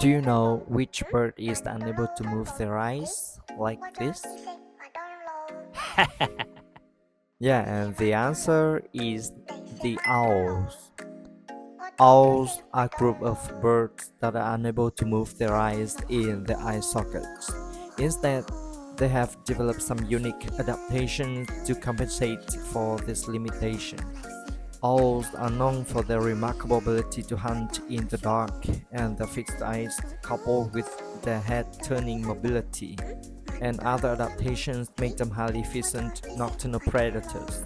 Do you know which bird is unable to move their eyes like this? Yeah, and the answer is the owls. Owls are a group of birds that are unable to move their eyes in the eye sockets. Instead, they have developed some unique adaptations to compensate for this limitation. Owls are known for their remarkable ability to hunt in the dark, and their fixed eyes, coupled with their head-turning mobility and other adaptations, make them highly efficient nocturnal predators.